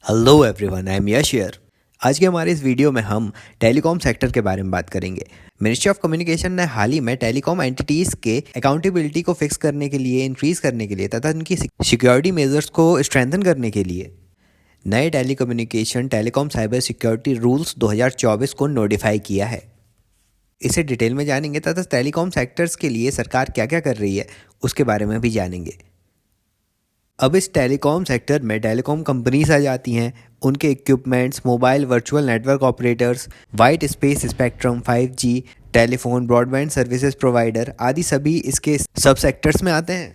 Hello everyone, I am Yash here. आज के हमारे इस वीडियो में हम टेलीकॉम सेक्टर के बारे में बात करेंगे। मिनिस्ट्री ऑफ कम्युनिकेशन ने हाल ही में टेलीकॉम एंटिटीज़ के अकाउंटेबिलिटी को फिक्स करने के लिए, इंक्रीज़ करने के लिए तथा उनकी सिक्योरिटी मेजर्स को स्ट्रेंथन करने के लिए नए telecommunication telecom cyber security rules 2024 को नोटिफाई किया है। इसे डिटेल में जानेंगे तथा टेलीकॉम सेक्टर्स के लिए सरकार क्या क्या कर रही है उसके बारे में भी जानेंगे। अब इस टेलीकॉम सेक्टर में टेलीकॉम कंपनीज आ जाती हैं, उनके equipments, mobile virtual network operators, wide space spectrum, 5G, telephone, broadband services provider आदि सभी इसके सब सेक्टर्स में आते हैं।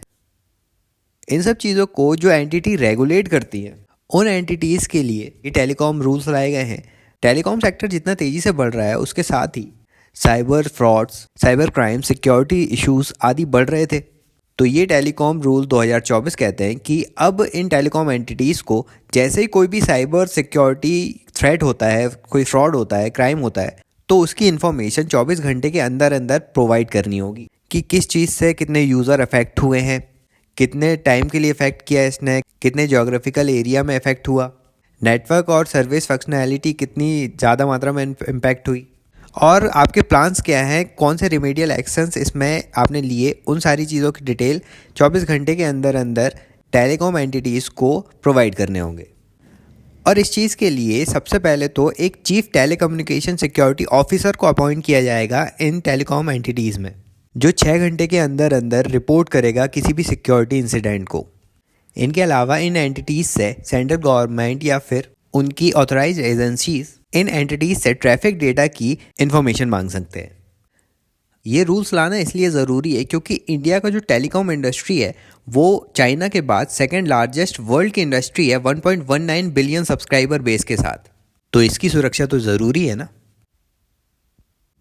इन सब चीज़ों को जो एंटिटी रेगुलेट करती हैं, उन एंटिटीज़ के लिए ये टेलीकॉम रूल्स लाए गए हैं। टेलीकॉम सेक्टर जितना तेज़ी से बढ़ रहा है उसके साथ ही cyber frauds, cyber crime, security issues आदि बढ़ रहे थे। तो ये टेलीकॉम रूल 2024 कहते हैं कि अब इन टेलीकॉम एंटिटीज़ को जैसे ही कोई भी साइबर सिक्योरिटी थ्रेट होता है, कोई फ्रॉड होता है, क्राइम होता है, तो उसकी इन्फॉर्मेशन 24 घंटे के अंदर अंदर प्रोवाइड करनी होगी कि किस चीज़ से कितने यूज़र अफेक्ट हुए हैं, कितने टाइम के लिए अफेक्ट किया इसने, कितने जोग्राफिकल एरिया में अफेक्ट हुआ, नेटवर्क और सर्विस फंक्शनैलिटी कितनी ज़्यादा मात्रा में इम्पैक्ट हुई, और आपके प्लान्स क्या हैं, कौन से रिमेडियल एक्शंस इसमें आपने लिए। उन सारी चीज़ों की डिटेल 24 घंटे के अंदर अंदर टेलीकॉम एंटिटीज़ को प्रोवाइड करने होंगे। और इस चीज़ के लिए सबसे पहले तो एक चीफ टेलीकम्युनिकेशन सिक्योरिटी ऑफिसर को अपॉइंट किया जाएगा इन टेलीकॉम एंटिटीज़ में, जो 6 घंटे के अंदर अंदर रिपोर्ट करेगा किसी भी सिक्योरिटी इंसिडेंट को। इनके अलावा इन एंटिटीज़ से सेंट्रल गवर्नमेंट या फिर उनकी ऑथराइज्ड एजेंसीज इन एंटिटीज से ट्रैफिक डेटा की इंफॉर्मेशन मांग सकते हैं। ये रूल्स लाना इसलिए ज़रूरी है क्योंकि इंडिया का जो टेलीकॉम इंडस्ट्री है वो चाइना के बाद सेकंड लार्जेस्ट वर्ल्ड की इंडस्ट्री है, 1.19 बिलियन सब्सक्राइबर बेस के साथ। तो इसकी सुरक्षा तो ज़रूरी है ना।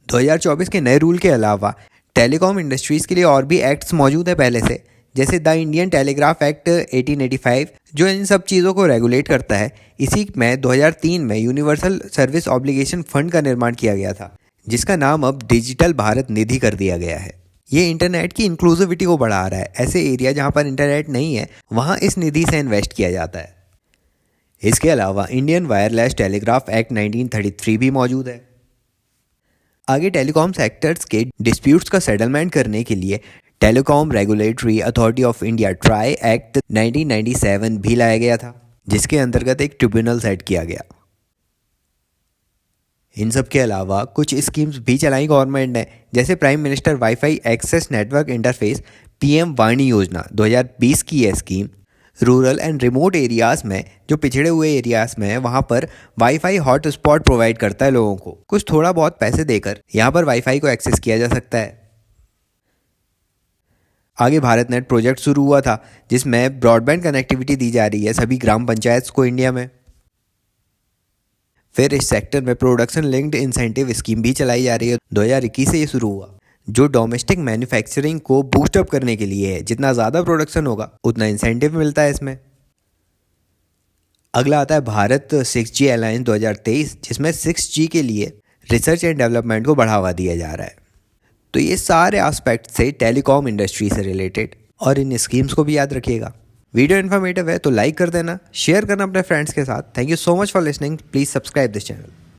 2024 के नए रूल के अलावा टेलीकॉम इंडस्ट्रीज़ के लिए और भी एक्ट्स मौजूद है पहले से, जैसे द इंडियन टेलीग्राफ एक्ट 1885 जो इन सब चीज़ों को रेगुलेट करता है। इसी में 2003 में यूनिवर्सल सर्विस ऑब्लिगेशन फंड का निर्माण किया गया था, जिसका नाम अब डिजिटल भारत निधि कर दिया गया है। ये इंटरनेट की इंक्लूसिविटी को बढ़ा रहा है। ऐसे एरिया जहाँ पर इंटरनेट नहीं है वहाँ इस निधि से इन्वेस्ट किया जाता है। इसके अलावा इंडियन वायरलेस टेलीग्राफ एक्ट 1933 भी मौजूद है। आगे टेलीकॉम सेक्टर्स के डिस्प्यूट्स का सेटलमेंट करने के लिए telecom regulatory authority of India try act 1997 भी लाया गया था, जिसके अंतर्गत एक ट्रिब्यूनल सेट किया गया। इन सब के अलावा कुछ स्कीम्स भी चलाई गवर्नमेंट ने, जैसे prime minister wifi access network interface PM Vani योजना 2020 की यह scheme rural and remote areas में, जो पिछड़े हुए एरियाज़ में है, वहाँ पर वाईफाई हॉटस्पॉट प्रोवाइड करता है लोगों को। कुछ थोड़ा बहुत पैसे देकर यहाँ पर वाईफाई को एक्सेस किया जा सकता है। आगे भारत नेट प्रोजेक्ट शुरू हुआ था, जिसमें ब्रॉडबैंड कनेक्टिविटी दी जा रही है सभी ग्राम पंचायत को इंडिया में। फिर इस सेक्टर में प्रोडक्शन लिंक्ड इंसेंटिव स्कीम भी चलाई जा रही है। 2021 से ये शुरू हुआ, जो डोमेस्टिक मैन्युफैक्चरिंग को बूस्टअप करने के लिए है। जितना ज़्यादा प्रोडक्शन होगा उतना इंसेंटिव मिलता है इसमें। अगला आता है भारत 6G अलायंस 2023, जिसमें 6G के लिए रिसर्च एंड डेवलपमेंट को बढ़ावा दिया जा रहा है। तो ये सारे एस्पेक्ट से टेलीकॉम इंडस्ट्री से रिलेटेड, और इन स्कीम्स को भी याद रखिएगा। वीडियो इन्फॉर्मेटिव है तो लाइक कर देना, शेयर करना अपने फ्रेंड्स के साथ। Thank you so much for listening. Please subscribe this channel.